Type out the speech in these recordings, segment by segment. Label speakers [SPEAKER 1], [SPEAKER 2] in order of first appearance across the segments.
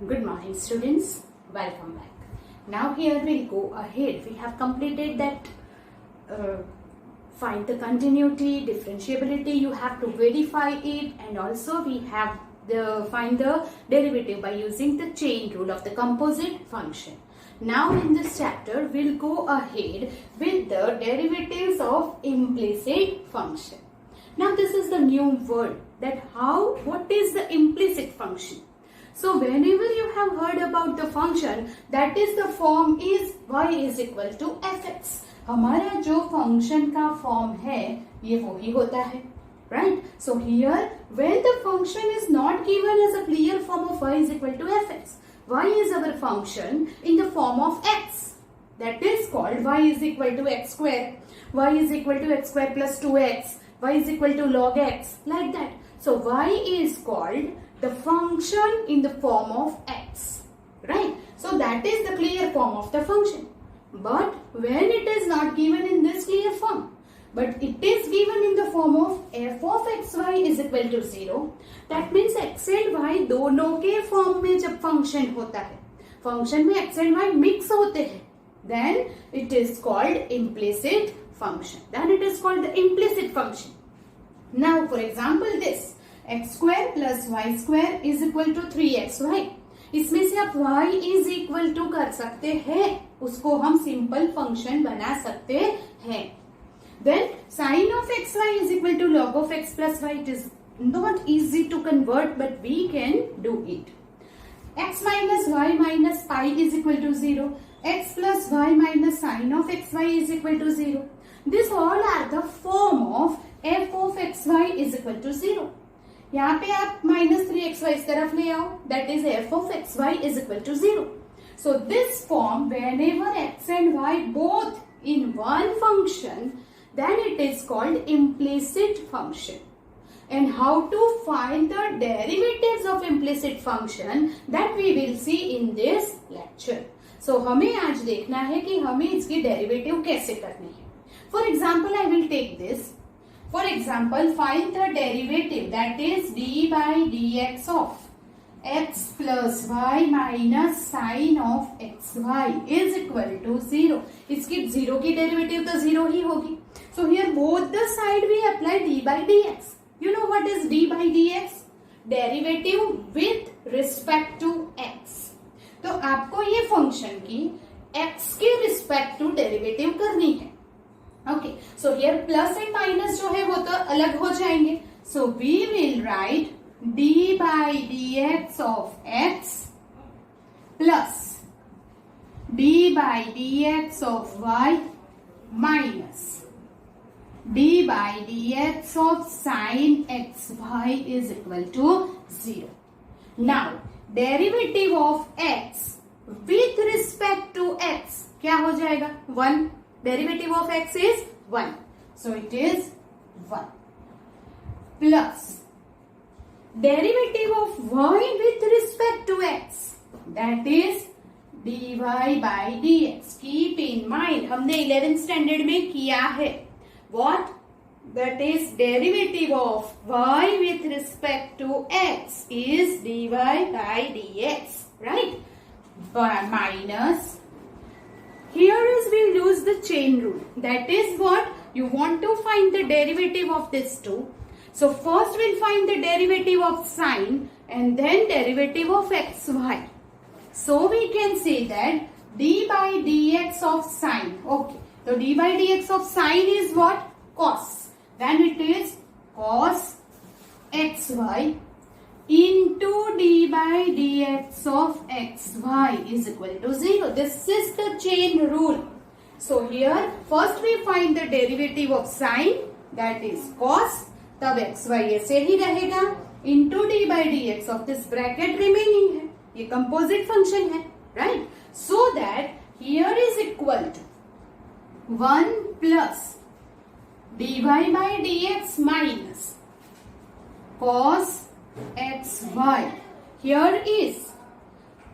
[SPEAKER 1] Good morning, students. Welcome back. Now here we'll go ahead. We have completed that find the continuity, differentiability. You have to verify it, and also we have the find the derivative by using the chain rule of the composite function. Now in this chapter, we'll go ahead with the derivatives of implicit function. Now this is the new word that what is the implicit function? So whenever you have heard about the function, that is the form is y is equal to fx. हमारा जो function का form है ये वही होता है, right? So here when the function is not given as a clear form of y is equal to fx, y is our function in the form of x. That is called y is equal to x square, y is equal to x square plus 2x, y is equal to log x, like that. So y is called the function in the form of x, right? So that is the clear form of the function. But when it is not given in this clear form, but it is given in the form of f of xy is equal to 0, that means x and y दोनों के form में जब function होता है, function में x and y mix होते हैं, then it is called implicit function. Then it is called the implicit function. Now for example this x square plus y square is equal to 3xy. इसमें से आप y is equal to कर सकते हैं, उसको हम simple function बना सकते हैं. Then sin of xy is equal to log of x plus y. It is not easy to convert, but we can do it. X minus y minus pi is equal to 0. X plus y minus sin of xy is equal to 0. These all are the form of f of xy is equal to 0. यहाँ पे आप minus 3xy इस तरफ ले आओ, that is f of xy is equal to 0. So this form, whenever x and y both in one function, then it is called implicit function. And how to find the derivatives of implicit function, that we will see in this lecture. So हमें आज देखना है कि हमें इसकी derivative कैसे करनी है. For example, I will take this. For example, find the derivative, that is d by dx of x plus y minus sin of xy is equal to 0. इसकी 0 की derivative तो 0 ही होगी. So here both the side we apply d by dx. You know what is d by dx? Derivative with respect to x. तो आपको ये function की x के respect to derivative करनी है. Okay, so here plus and minus जो है वो तो अलग हो जाएंगे. So we will write d by dx of x plus d by dx of y minus d by dx of sin xy is equal to 0. Now derivative of x with respect to x क्या हो जाएगा? 1. Derivative of x is 1. So it is 1 plus derivative of y with respect to x, that is dy by dx. Keep in mind हमने 11th standard में किया है. What? That is derivative of y with respect to x is dy by dx, right? By minus, here is we use the chain rule. That is what you want to find the derivative of this two. So first we'll find the derivative of sine and then derivative of xy. So we can say that d by dx of sine. Okay. So d by dx of sine is what? Cos. Then it is cos xy into d by dx of xy is equal to 0. This is the chain rule. So here first we find the derivative of sine, that is cos, तब xy ऐसे ही रहेगा, into d by dx of this bracket remaining है, ये composite function है, right? So that here is equal to 1 plus dy by dx minus cos xy. Here is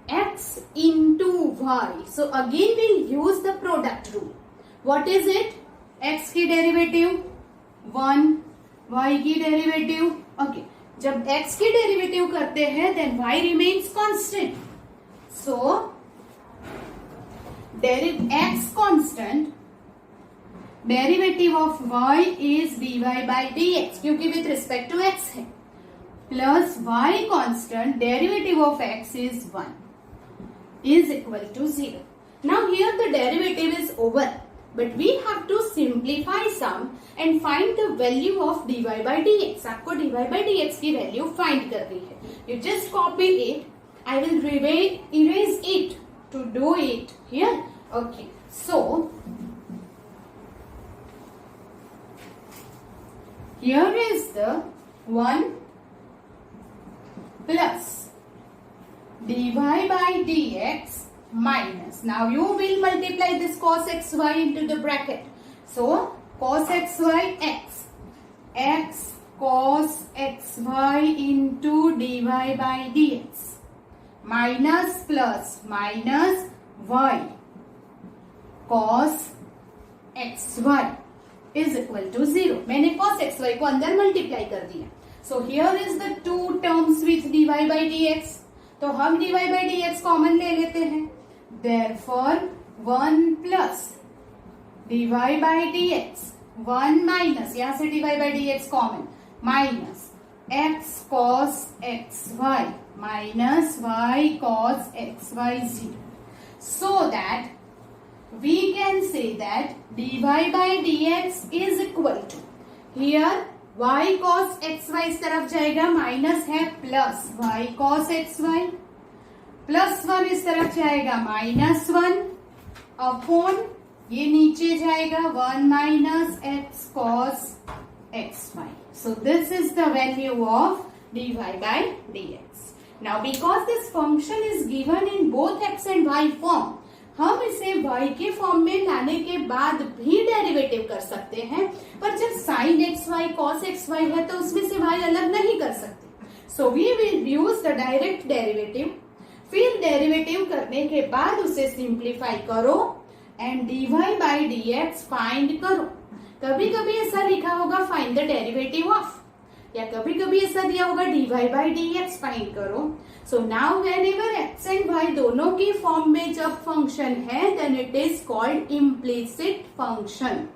[SPEAKER 1] x into y. So again we'll use the product rule. What is it? X की derivative 1, y की derivative. Okay. जब x की derivative करते हैं then y remains constant, So x constant, derivative of y is dy by dx, क्योंकि with respect to x है, plus y constant, derivative of x is 1, is equal to 0. Now here the derivative is over, but we have to simplify some and find the value of dy by dx. आपको dy by dx की value find करनी है. You just copy it. I will erase it to do it here. Okay. So here is the 1 plus dy by dx minus. Now you will multiply this cos xy into the bracket. So cos xy x cos xy into dy by dx minus plus minus y cos xy is equal to 0. मैंने cos xy को अंदर multiply कर दिया. So here is the two terms with dy by dx. तो हम dy by dx common ले लेते हैं. Therefore 1 plus dy by dx 1 minus, यहाँ से dy by dx common, minus x cos xy minus y cos xy 0. So that we can say that dy by dx is equal to, here y cos xy इस तरफ जाएगा, minus है, plus y cos xy, plus 1 इस तरफ जाएगा, minus 1 upon ये नीचे जाएगा 1 minus x cos xy. So this is the value of dy by dx. Now because this function is given in both x and y form, हम इसे y के form में लाने के बाद भी डेरिवेटिव कर सकते हैं, पर जब sin xy cos xy है तो उसमें से y अलग नहीं कर सकते. So we will use the direct derivative. फिर डेरिवेटिव करने के बाद उसे सिंप्लीफाई करो and dy by dx find करो. कभी कभी ऐसा लिखा होगा फाइंड द डेरिवेटिव ऑफ, या कभी कभी ऐसा दिया होगा dy by dx फाइंड करो. So now whenever x and y दोनों की फॉर्म में जब फंक्शन है then it is called implicit function.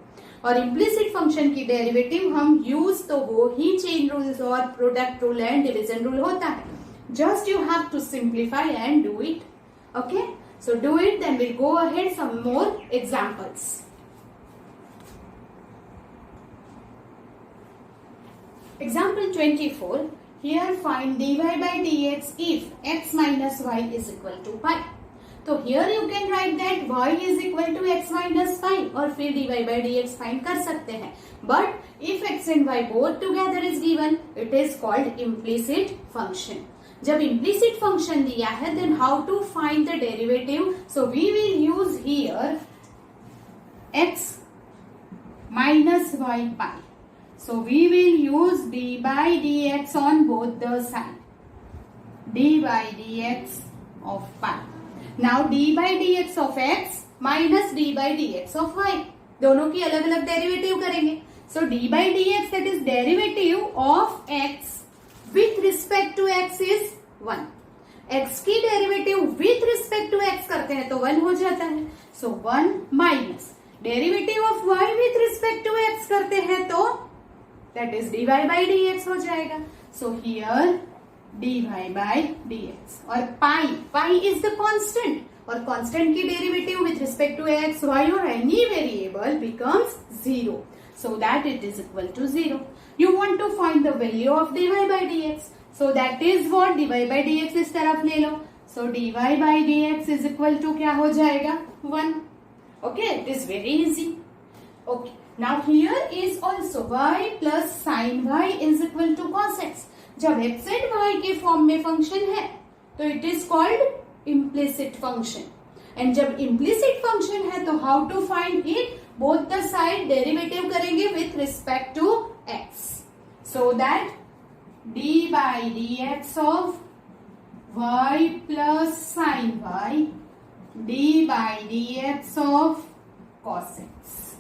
[SPEAKER 1] और इम्प्लिसिट फंक्शन की डेरिवेटिव हम यूज तो वो ही चेन रूल्स और product rule and division rule होता है. Just you have to simplify and do it. Okay, so do it, then we'll go ahead some more examples. Example 24. Here find dy by dx if x minus y is equal to pi. तो here you can write that y is equal to x minus pi और फिर dy by dx find कर सकते हैं. But if x and y both together is given, it is called implicit function. जब implicit function दिया है then how to find the derivative? So we will use here x minus y pi. So we will use d by dx on both the side. d by dx of pi. Now d by dx of x minus d by dx of y. दोनों की अलग अलग derivative करेंगे. So d by dx, that is derivative of x with respect to x is 1. x की derivative with respect to x करते हैं तो 1 हो जाता है. So 1 minus derivative of y with respect to x करते हैं तो that is dy by dx हो जाएगा. So here dy by dx और pi is the constant और constant की derivative with respect to x, y or any variable becomes 0. So that it is equal to 0. You want to find the value of dy by dx. So that is what dy by dx इस तरफ ले लो. So dy by dx is equal to क्या हो जाएगा? 1. Okay, it is very easy. Okay. Now here is also y plus sin y is equal to cos x. जब x and y के form में function है तो it is called implicit function. And जब implicit function है तो how to find it? Both the side derivative करेंगे with respect to x. So that d by dx of y plus sin y d by dx of cos x.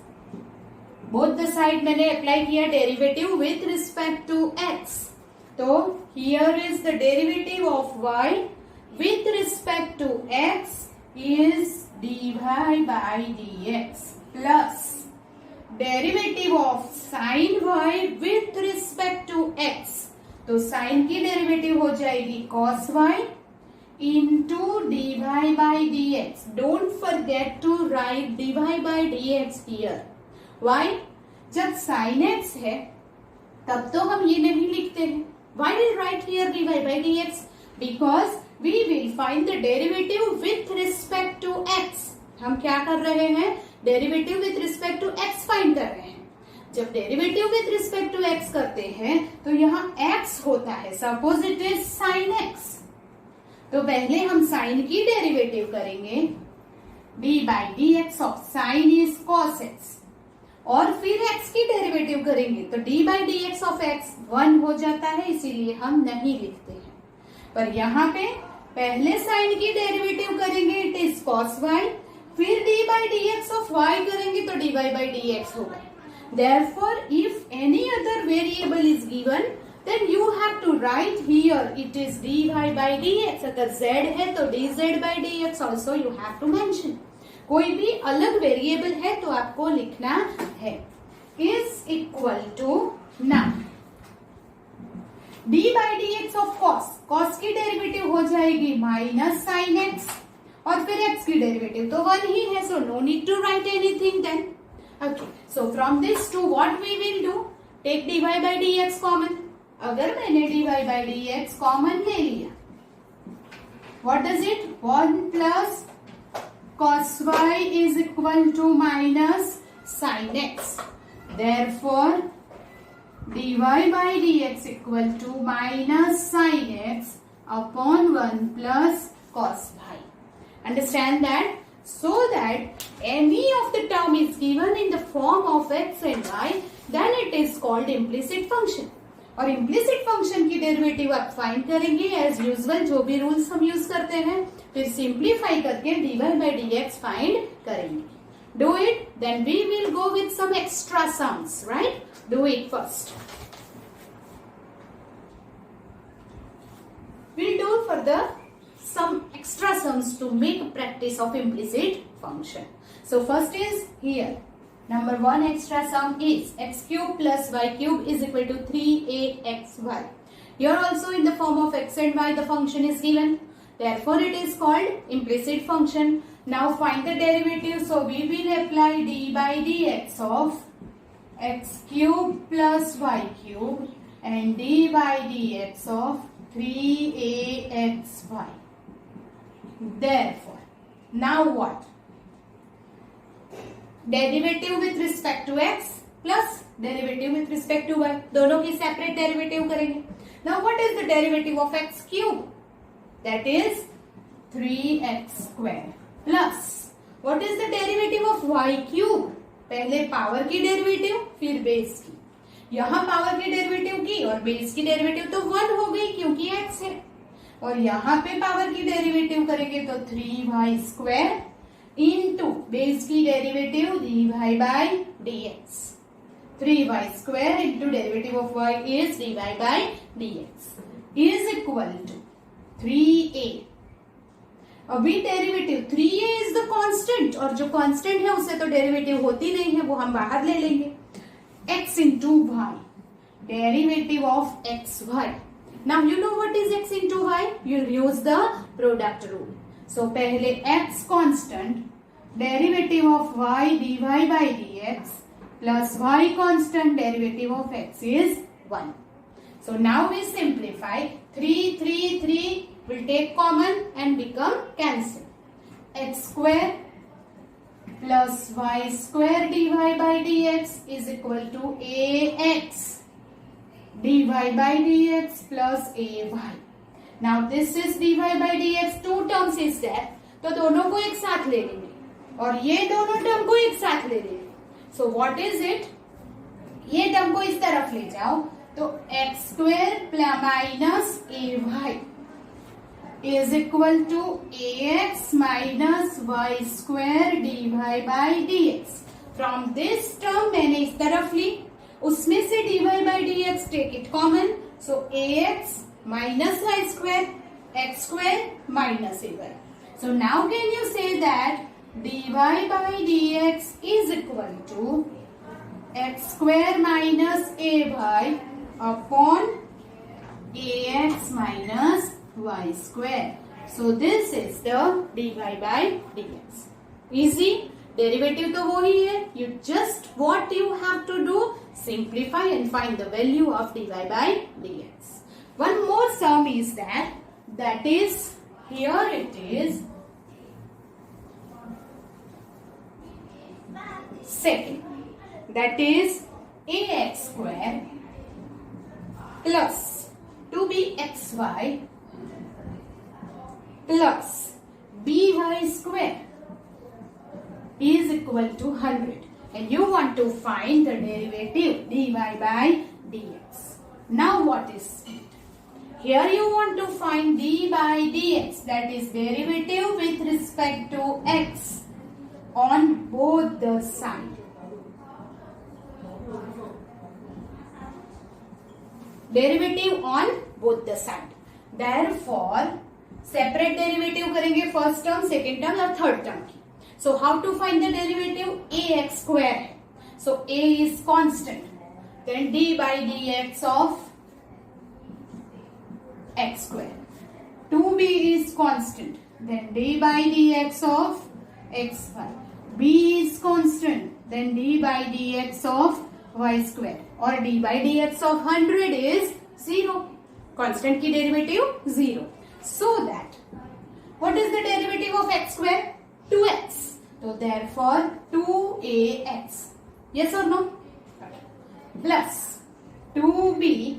[SPEAKER 1] Both the side मैंने apply किया derivative with respect to x. तो here is the derivative of y with respect to x is dy by dx plus derivative of sine y with respect to x, तो sign की derivative हो जाएगी cos y into dy by dx. Don't forget to write dy by dx here. Why? जब sin x है तब तो हम ये नहीं लिखते हैं. Why we write here dy by dx? Because we will find the derivative with respect to x. हम क्या कर रहे हैं? Derivative with respect to x find कर रहे हैं. जब derivative with respect to x करते हैं तो यहाँ x होता है. Suppose it is sine x, तो पहले हम साइन की डेरिवेटिव करेंगे. D by d x of sine is cos x, और फिर x की डेरिवेटिव करेंगे तो d by d x of x 1 हो जाता है, इसीलिए हम नहीं लिखते हैं. पर यहाँ पे पहले साइन की डेरिवेटिव करेंगे, इट इज कॉस y, फिर d by d x of y करेंगे तो d y by d x होगा. Therefore, if any other variable is given, then you have to write here it is dy by dx. अगर z है तो dz by dx also you have to mention. कोई भी अलग variable है तो आपको लिखना है. Is equal to now d by dx of cos. cos की डेरिवेटिव हो जाएगी माइनस साइन x, और फिर x की डेरिवेटिव तो 1 ही है, so no need to write anything then. Okay, so from this to what we will do? Take dy by dx common. अगर मैंने dy by dx common ले लिया, what does it? 1 plus cos y is equal to minus sin x. Therefore, dy by dx equal to minus sin x upon 1 plus cos y. Understand that? So that any of the term is given in the form of x and y, then it is called implicit function. और implicit function की derivative आप find करेंगे as usual, जो भी rules हम use करते हैं, फिर सिंप्लीफाई करके dy by dx फाइंड करेंगे. Do it, then we will go with some extra sums, right? Do it first. We'll do further some extra sums to make practice of implicit function. So first is here. Number 1 extra sum is x cube plus y cube is equal to 3axy. Here also in the form of x and y the function is given. Therefore it is called implicit function. Now find the derivative. So we will apply d by dx of x cube plus y cube and d by dx of 3axy. Therefore, now what? Derivative with respect to x plus derivative with respect to y. दोनों की separate derivative करेंगे. Now what is the derivative of x cube? That is 3x square plus what is the derivative of y cube? पहले power की derivative फिर base की. यहाँ power की derivative की और बेस की डेरिवेटिव तो 1 हो गई क्योंकि x है, और यहाँ पे पावर की डेरिवेटिव करेंगे तो 3y स्क्वायर इंटू बेस की derivative dy by dx. 3y square into derivative of y is dy by dx is equal to 3a. अभी derivative 3a is the constant, और जो कांस्टेंट है उससे तो डेरिवेटिव होती नहीं है, वो हम बाहर ले लेंगे. x into y, derivative of xy. Now you know what is x into y? You use the product rule. So पहले x constant, derivative of y dy by dx plus y constant, derivative of x is 1. So now we simplify. 3 will take common and become cancel. X square plus y square dy by dx is equal to ax dy by dx plus ay. Now this is dy by dx, 2 terms is there, तो दोनों को एक साथ ले लेंगे और ये दोनों टर्म को एक साथ ले लेंगे. So what is it? ये टर्म को इस तरफ ले जाओ तो x square minus ay is equal to ax minus y square dy by dx. From this term मैंने इस तरफ ली, उसमें से dy by dx take it common, so ax minus y square x square minus ay. So now can you say that dy by dx is equal to x square minus ay upon ax minus y square. So this is the dy by dx. Easy. Derivative तो वो ही है. You just what you have to do, simplify and find the value of dy by dx. One more sum is that is here it is second, that is ax square plus 2bxy plus by square is equal to 100, and you want to find the derivative dy by dx. Now what is it? Here you want to find d by dx, that is derivative with respect to x on both the sides. Derivative on both the sides. Therefore, separate derivative करेंगे first term, second term और third term की. So how to find the derivative? Ax square. So a is constant. Then d by dx of x square. 2b is constant. Then d by dx of xy. b is constant. Then d by dx of y square. Or d by dx of 100 is 0. Constant की derivative 0. So that what is the derivative of x square? 2x. So therefore 2ax. Yes or no? Plus 2b.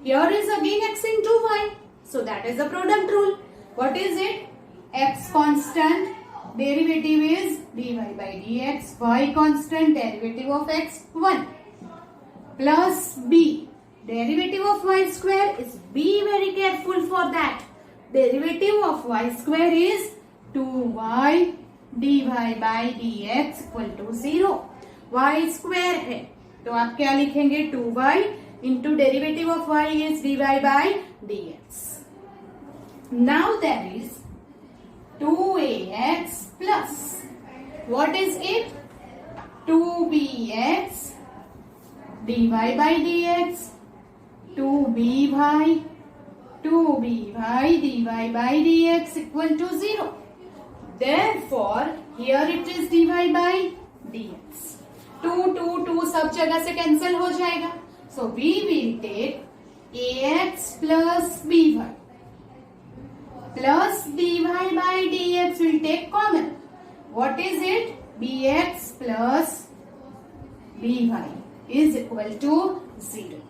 [SPEAKER 1] Here is again x into y. So that is the product rule. What is it? X constant, derivative is dy by dx. Y constant, derivative of x 1. Plus b. Derivative of y square is, be very careful for that. Derivative of y square is 2y dy by dx equal to 0. y square है तो आप क्या लिखेंगे? 2y into derivative of y is dy by dx. Now there is 2ax plus what is it? 2bx dy by dx, 2by dy by dx equal to 0. Therefore, here it is dy by dx. 2 सब जगह से cancel हो जाएगा. So we will take ax plus by plus dy by dx will take common. What is it? bx plus by is equal to 0.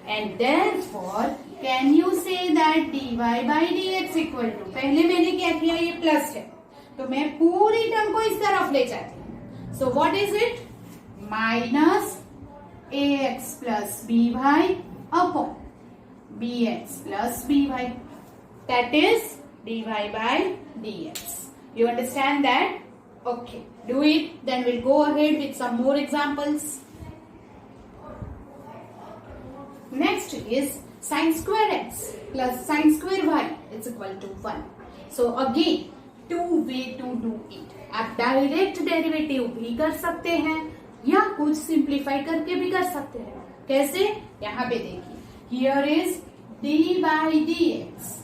[SPEAKER 1] And therefore, can you say that dy by dx equal to, पहले मैंने क्या किया, ये plus है तो मैं पूरी term को इस तरफ ले जाती हूँ. So what is it? Minus ax plus by upon bx plus by. That is dy by dx. You understand that? Okay, do it. Then we'll go ahead with some more examples. Next is sin square x plus sin square y is equal to 1. So again, two way to do it. आप direct derivative भी कर सकते हैं या कुछ simplify करके भी कर सकते हैं. कैसे? यहाँ पे देखिए, here is d by d x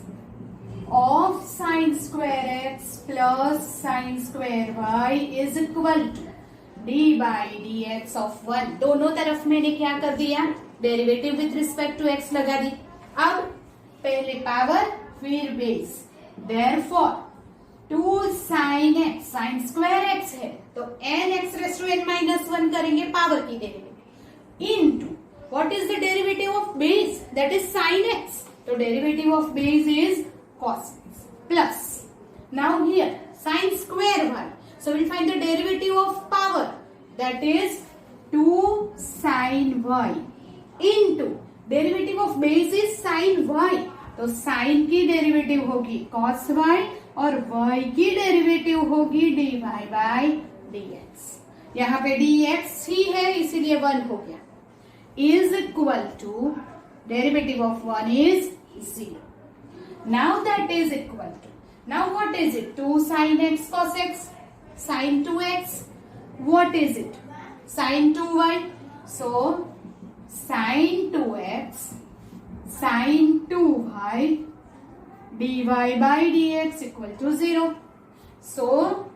[SPEAKER 1] of sine square x plus sine square y is equal to d by d x of 1. दोनों तरफ मैंने क्या कर दिया? Derivative with respect to x लगा दी. अब पहले पावर फिर base. Therefore 2 sin x, sine square x है तो n x raise to n minus 1 करेंगे पावर की derivative into what is the derivative of base, that is sin x. तो derivative of base is cos x plus now here sin square y. So we'll find the derivative of power, that is 2 sin y into derivative of base is sin y. तो sin की derivative होगी cos y और y की derivative होगी dy by dx. यहाँ पे dx ही है इसीलिए 1 हो गया. Is equal to derivative of 1 is 0. Now that is equal to, now what is it? 2 sin x cos x, sin 2x. What is it? Sin 2y. So sin 2x, sin 2y, dy by dx equal to 0. So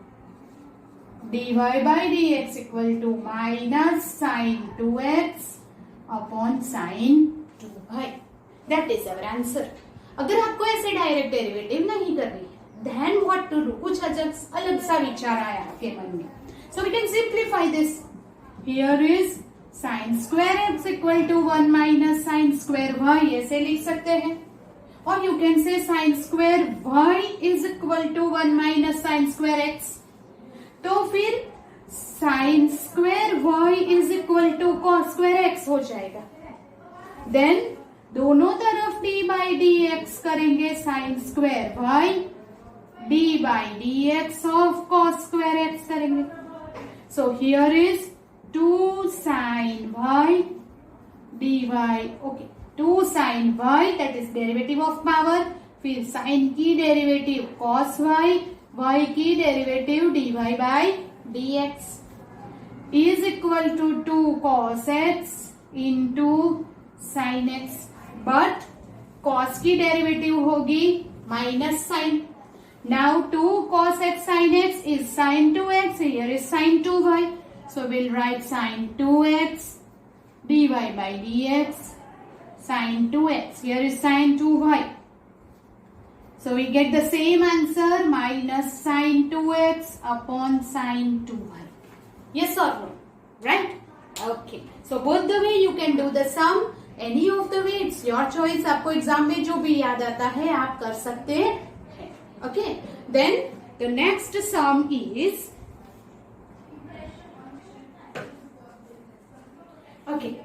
[SPEAKER 1] dy by dx equal to minus sin 2x upon sin 2y. That is our answer. अगर आपको ऐसे direct derivative नहीं करनी है, then what to do? कुछ अलग सा विचार आया आपके मन में. So we can simplify this. Here is sin square x equal to 1 minus sin square y. ऐसे लिख सकते हैं. और you can say sin square y is equal to 1 minus sin square x. तो फिर sin square y is equal to cos square x हो जाएगा. Then दोनों तरफ d by dx करेंगे sin square y, d by dx of cos square x करेंगे. So here is 2 sin y dy. Okay, 2 sin y, that is derivative of power. फिर sin की derivative cos y, y की derivative dy by dx is equal to 2 cos x into sin x. But cos की derivative होगी minus sin. Now 2 cos x sin x is sin 2x. Here is sin 2y. So we'll write sin 2x dy by dx sin 2x. Here is sin 2y. So we get the same answer, minus sin 2x upon sin 2y. Yes or no? Right? Okay. So both the way you can do the sum. Any of the way, it's your choice. आपको exam में जो भी याद आता है आप कर सकते हैं. Okay. Then the next sum is, okay,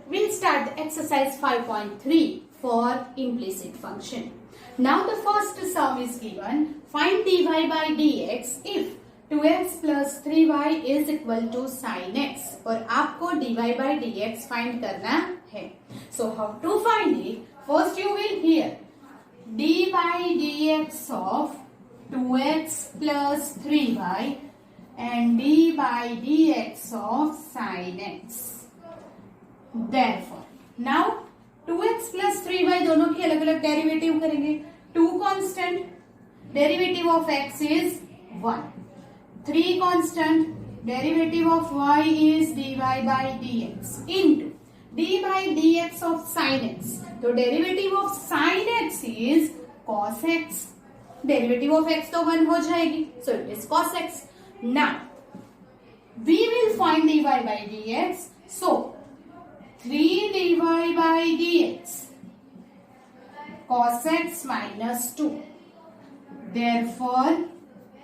[SPEAKER 1] we'll start the exercise 5.3 for implicit function. Now the first sum is given. Find dy by dx if 2x plus 3y is equal to sin x. और आपको dy by dx find करना है. So how to find it? First you will hear d by dx of 2x plus 3y and d by dx of sin x. Therefore, now 2x plus 3y दोनों की अलग अलग derivative करेंगे. 2 constant, derivative of x is 1. 3 constant, derivative of y is dy by dx into d by dx of sin x. तो derivative of sin x is cos x. Derivative of x तो 1 हो जाएगी. So it is cos x. Now we will find dy by dx. So 3 dy by dx cos x minus 2. Therefore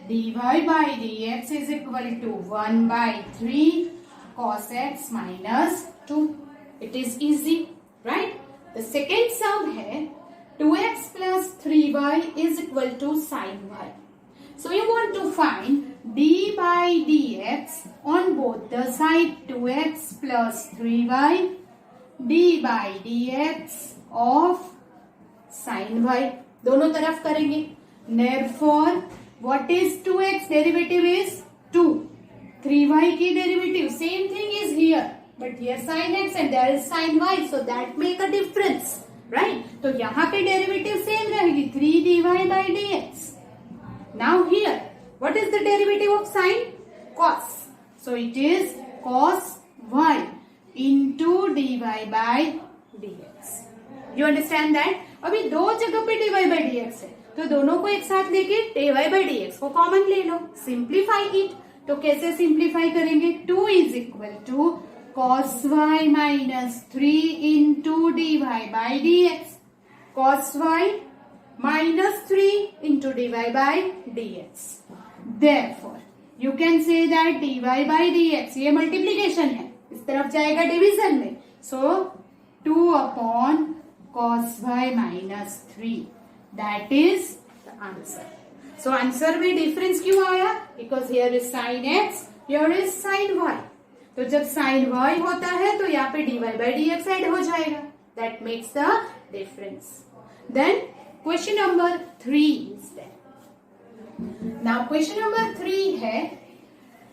[SPEAKER 1] dy by dx is equal to 1 by 3 cos x minus 2. It is easy, right? The second sum है 2x plus 3y is equal to sin y. So you want to find d by dx on both the side. 2x plus 3y d by dx of sin y. दोनों तरफ करेंगे. Therefore, what is 2x? Derivative is 2. 3y की derivative same thing is here, but here sin x and there is sin y, so that make a difference, right? तो यहाँ पे derivative same रहेगी 3 dy by dx. Now here, what is the derivative of sin? Cos. So it is cos y into dy by dx. You understand that? अभी दो जगह पे dy by dx है, तो दोनों को एक साथ लेके dy by dx को कॉमन ले लो. Simplify it. तो कैसे सिंप्लीफाई करेंगे? 2 is equal to cos y minus 3 into dy by dx. Cos y minus 3 into dy by dx. Therefore, you can say that dy by dx, ये multiplication है, इस तरफ जाएगा डिवीजन में. So 2 upon cos y minus 3. That is the answer. So answer में difference क्यों आया? Because here is sin x, here is sin y. तो जब sin y होता है तो यहाँ पे dy by dx ऐड हो जाएगा. That makes the difference. Then Question number 3 is there. Now question number 3 है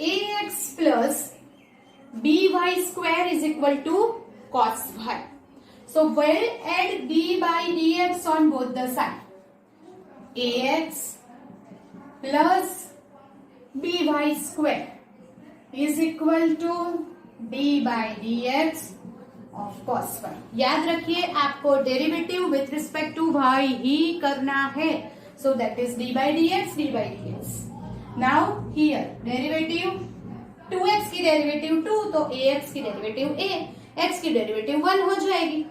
[SPEAKER 1] ax plus by square is equal to cos y. So we'll add d by dx on both the side. Ax plus by square is equal to d by dx of cos y. याद रखिए आपको derivative with respect to y ही करना है. So that is d by dx, d by dx. Now here derivative 2x की derivative 2 तो ax की derivative a, x की डेरिवेटिव 1 हो जाएगी.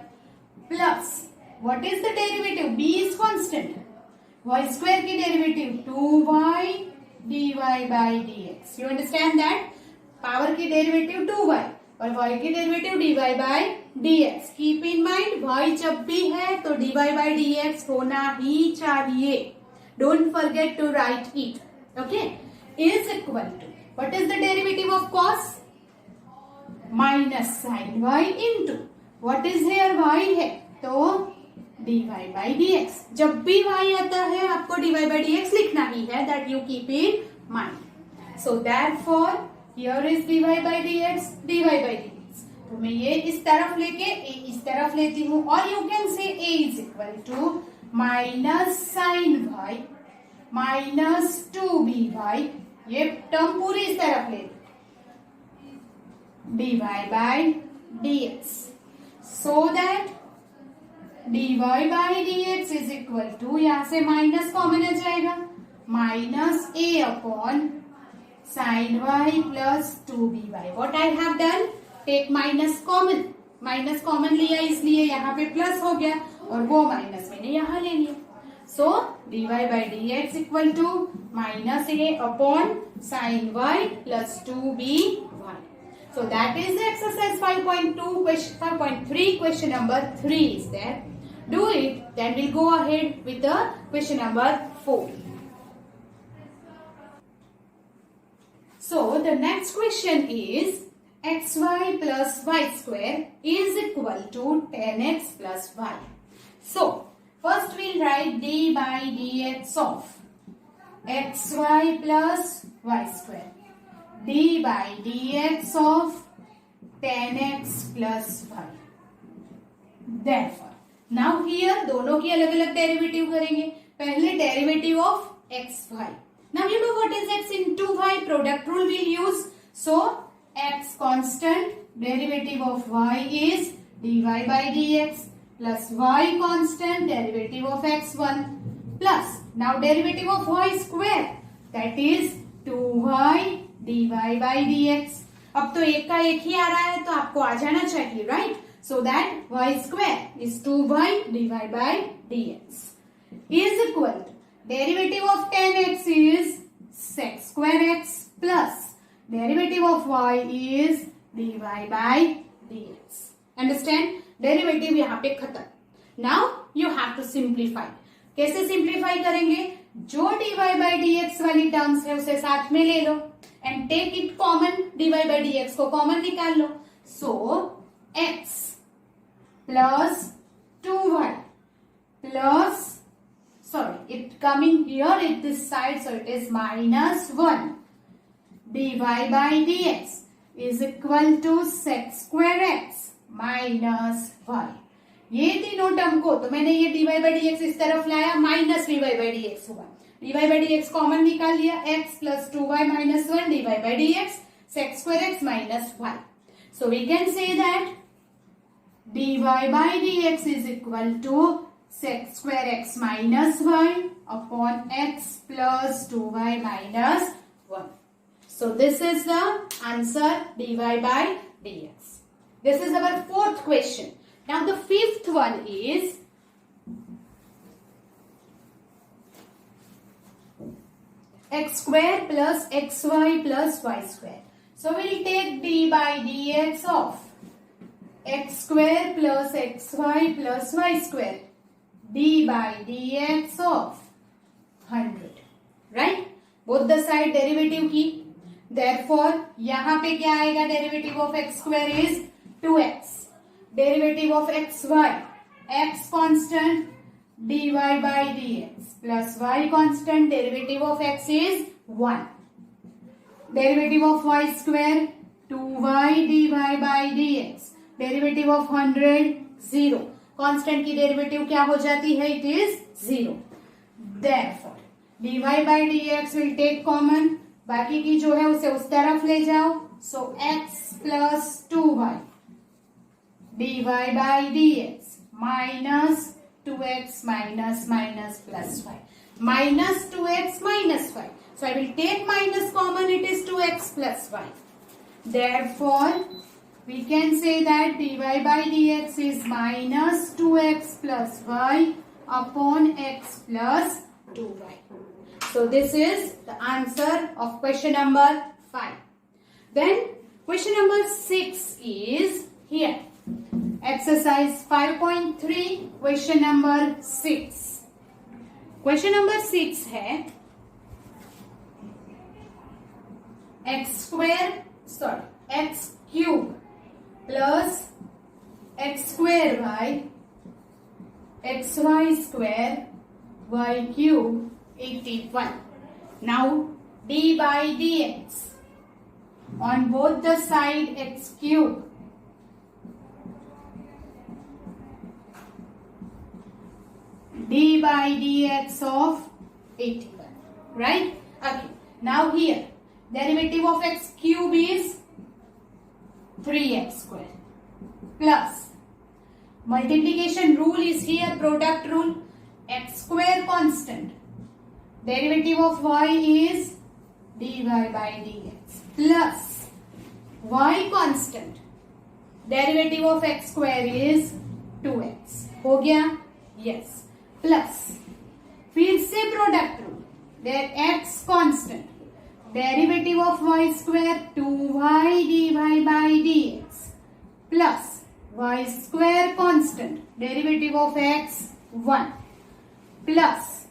[SPEAKER 1] Plus what is the derivative? b is constant. y square की derivative 2y dy by dx. You understand that? Power की derivative 2y और y की derivative dy by dx. Keep in mind y जब भी है तो dy by dx होना ही चाहिए. Don't forget to write it. Okay, is equal to what is the derivative of cos? Minus sine y into what is here y है तो dy by dx. जब भी y आता है आपको dy by dx लिखना ही है. That you keep in mind. So therefore here is dy by dx, dy by dx. तो मैं ये इस तरफ लेके a इस तरफ लेती हूँ और you can say a is equal to minus sine y minus 2by. ये टर्म पूरी इस तरफ ले dy by dx. So that dy by dx is equal to, यहां से माइनस कॉमन आ जाएगा, minus a upon sine y plus 2by. What I have done? Take minus common. Minus common लिया इसलिए यहाँ पे प्लस हो गया और वो माइनस मैंने यहाँ ले लिया. So dy by dx equal to minus a upon sin y plus 2by. So that is the exercise 5.2 question 5.3 question number 3 is there. Do it, then we'll go ahead with the question number 4. So the next question is xy plus y square is equal to 10x plus y. So first we'll write d by dx of xy plus y square. d by dx of 10x plus y. Therefore, now here दोनों की अलग अलग derivative करेंगे. पहले derivative of xy. Now you know what is x into y. Product rule we'll use. So x constant, derivative of y is dy by dx. Plus y constant, derivative of x1 plus now derivative of y square, that is 2y dy by dx. अब तो एक का एक ही आ रहा है तो आपको आ जाना चाहिए, right? So that y square is 2y dy by dx is equal to derivative of 10x is sec square x plus derivative of y is dy by dx. Understand? Derivative यहाँ पे खत्म. Now you have to simplify. कैसे simplify करेंगे? जो dy by dx वाली terms है उसे साथ में ले लो and take it common. dy by dx को कॉमन निकाल लो. So x plus 2y plus sorry it coming here it this side so it is minus 1 dy by dx is equal to sec square x minus y. ये तीनों term को तो मैंने ये dy by dx इस तरफ लाया, minus dy by dx हुआ. dy by dx कॉमन निकाल लिया, x plus 2y minus 1 dy by dx sec square x minus y. So we can say that dy by dx is equal to sec square x minus y upon x plus 2y minus 1. So this is the answer, dy by dx. This is our fourth question. Now the fifth one is x square plus xy plus y square. So we'll take d by dx of x square plus xy plus y square. d by dx of 100. Right? Both the side derivative की. Therefore यहाँ पे क्या आएगा? Derivative of x square is 2x. Derivative of xy, x constant dy by dx plus y constant, derivative of x is 1. Derivative of y square 2y dy by dx. Derivative of 100 0. Constant की derivative क्या हो जाती है? It is 0. Therefore dy by dx will take common. बाकी की जो है उसे उस तरफ ले जाओ. So x plus 2y dy by dx minus 2x minus plus 5. Minus 2x minus 5. So I will take minus common. It is 2x plus 5. Therefore, we can say that dy by dx is minus 2x plus y upon x plus 2y. So this is the answer of question number 5. Then question number 6 is here. Exercise 5.3, question number 6. Question number 6 है x cube plus x square y xy square y cube 81. Now d by dx on both the side x cube d by dx of 81, right? Okay. Now here derivative of x cube is 3x square plus multiplication rule is here, product rule, x square constant, derivative of y is dy by dx plus y constant, derivative of x square is 2x. हो गया? Yes. Plus फिर से product rule, there x constant, derivative of y square 2y dy by dx plus y square constant, derivative of x 1 plus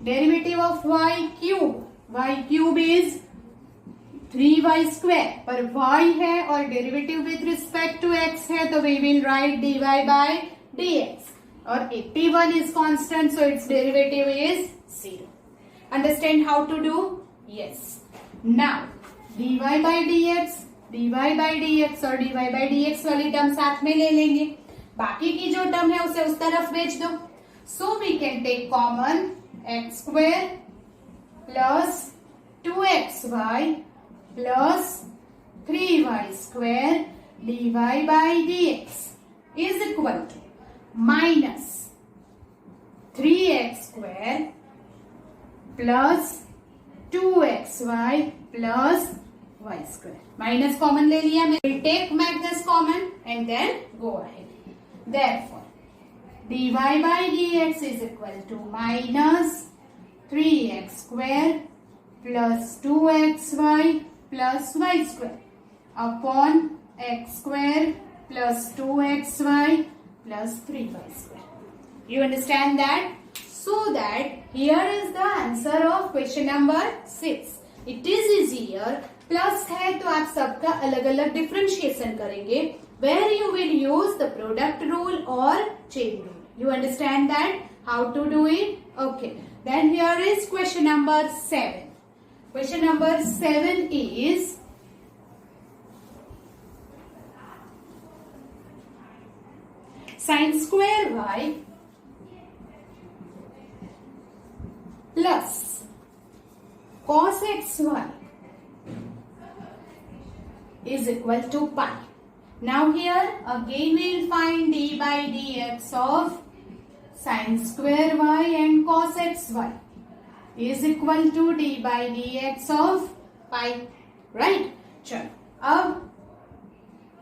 [SPEAKER 1] derivative of y cube is 3y square, पर y है और derivative with respect to x है तो we will write dy by dx. Or 81 is constant, so its derivative is 0. Understand how to do? Yes. Now dy by dx और dy by dx वाली term साथ में ले लेंगे. बाकी की जो टर्म है उसे उस तरफ भेज दो. So we can take common x square plus 2xy plus 3y square dy by dx is equal to minus 3x square plus 2xy plus y square. Minus common ले लिया. मैं will take minus common and then go ahead. Therefore, dy by dx is equal to minus 3x square plus 2xy plus y square upon x square plus 2xy plus 3y square. You understand that? So that here is the answer of question number 6. It is easier. Plus है तो आप सबका अलग अलग differentiation करेंगे, where you will use the product rule or chain rule. You understand that? How to do it? Okay. Then here is question number 7. Question number 7 is sin square y plus cos xy is equal to pi. Now here again we will find d by dx of sin square y and cos xy is equal to d by dx of pi, right? चलो अब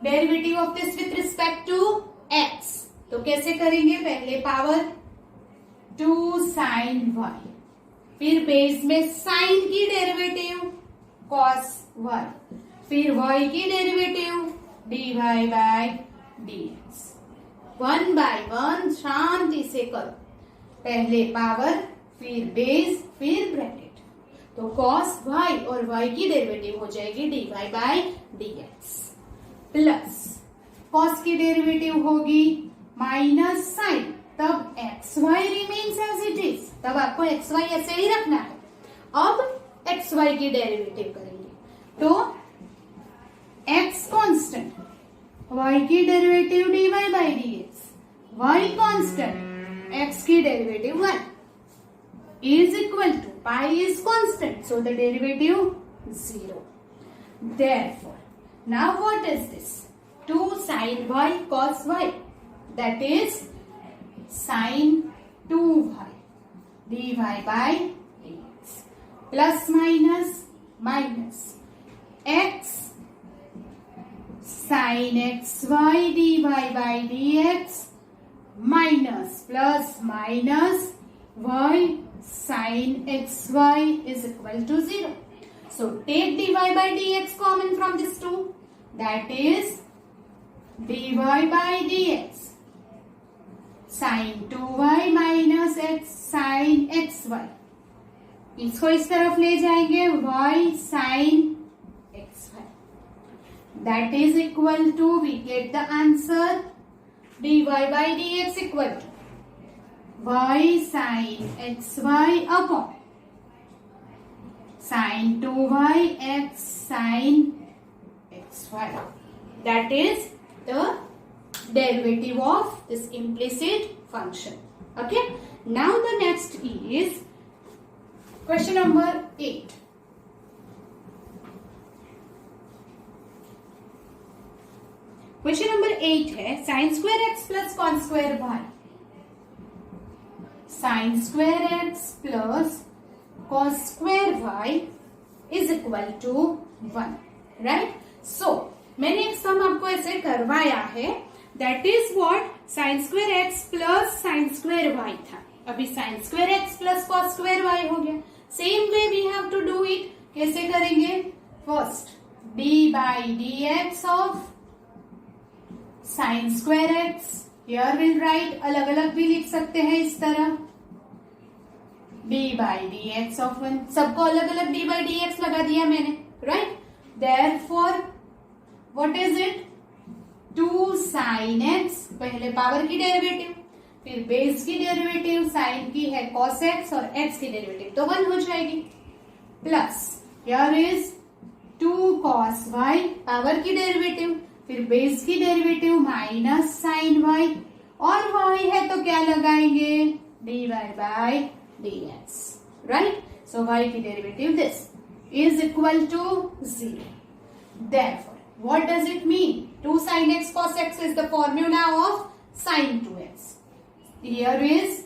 [SPEAKER 1] derivative of this with respect to x तो कैसे करेंगे? पहले power 2 sin y, फिर base में sin की derivative cos y, फिर y की derivative dy by dx. 1 by 1 शांति से करो. पहले पावर, फिर बेस, फिर ब्रैकेट. तो cos y और y की डेरिवेटिव हो जाएगी dy by dx plus cos की डेरिवेटिव होगी माइनस साइन, तब xy remains as it is, तब आपको xy ऐसे ही रखना है। अब xy की डेरिवेटिव करेंगे तो x कांस्टेंट, y की derivative dy by dx, y constant, x की derivative 1 is equal to pi is constant, so the derivative 0. Therefore, now what is this? 2 sin y cos y, that is sin 2y dy by dx, plus minus minus x sin xy dy by dx minus plus minus y sin xy is equal to 0. So take dy by dx common from this 2, that is dy by dx sin 2y minus x sin xy, इसको इस तरफ ले जाएंगे y sin xy, that is equal to, we get the answer dy by dx equal to y sin xy upon sin 2y x sin xy. That is the derivative of this implicit function. Okay. Now the next is question number 8. Question number 8 है sin square x plus cos square y. Sin square x plus cos square y is equal to 1, right? So मैंने एक सम आपको ऐसे करवाया है, that is what sin square x plus sin square y था, अभी sin square x plus cos square y हो गया. Same way we have to do it. कैसे करेंगे? First d by dx of sin square x, here we'll write, अलग अलग भी लिख सकते हैं इस तरह, d by dx of 1, सबको अलग अलग d by dx लगा दिया मैंने, right? Therefore what is it? 2 sin x, पहले पावर की डेरिवेटिव, फिर बेस की डेरिवेटिव, साइन की है cos x और x की डेरिवेटिव तो 1 हो जाएगी, plus here is 2 cos y, power की डेरिवेटिव, फिर बेस की डेरिवेटिव माइनस साइन y, और y है तो क्या लगाएंगे? dy by dx, right? So y की derivative this is equal to 0. Therefore, what does it mean? 2 sin x cos x is the formula of sin 2x. Here is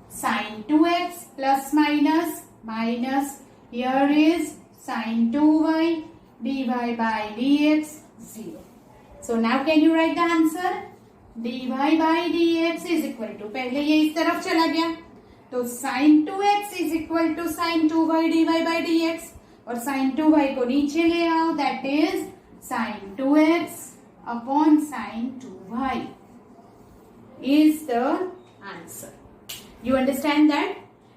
[SPEAKER 1] sin 2x plus minus minus, here is sin 2y dy by dx 0. So now can you write the answer? dy by dx is equal to, पहले ये इस तरफ चला गया तो sin 2x is equal to sin 2y dy by dx, और sin 2y को नीचे ले आओ, that is sin 2x upon sin 2y is the answer. You understand that?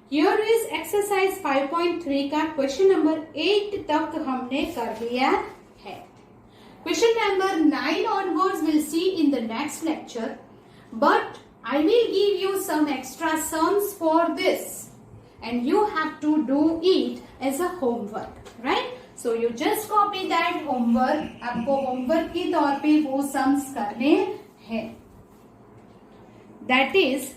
[SPEAKER 1] Here is exercise 5.3 का क्वेश्चन नंबर 8 तक हमने कर लिया है. Question number 9 onwards we'll see in the next lecture, but I will give you some extra sums for this and you have to do it as a homework, right? So you just copy that homework, आपको homework के तौर पे वो sums करने हैं. That is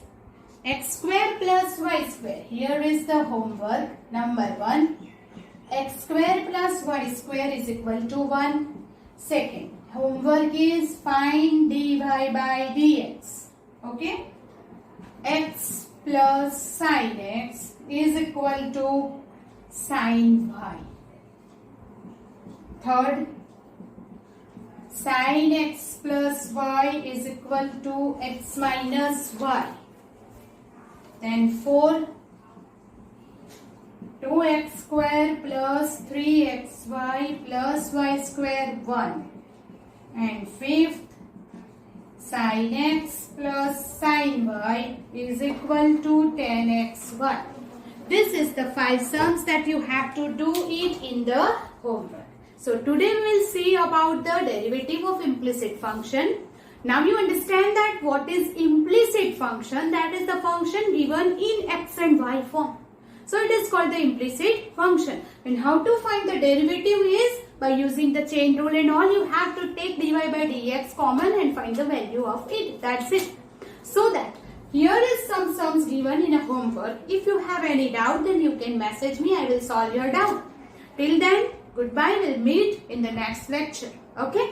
[SPEAKER 1] x square plus y square. Here is the homework number 1. X square plus y square is equal to 1. Second homework is find dy by dx. Okay. X plus sin x is equal to sin y. Third, sin x plus y is equal to x minus y. Then 4, 2x square plus 3xy plus y square 1. And fifth, sin x plus sin y is equal to 10xy. This is the 5 sums that you have to do it in the homework. So today we will see about the derivative of implicit function. Now you understand that what is implicit function, that is the function given in x and y form. So it is called the implicit function. And how to find the derivative is by using the chain rule and all. You have to take dy by dx common and find the value of it. That's it. So that here is some sums given in a homework. If you have any doubt, then you can message me. I will solve your doubt. Till then, goodbye. We'll meet in the next lecture. Okay.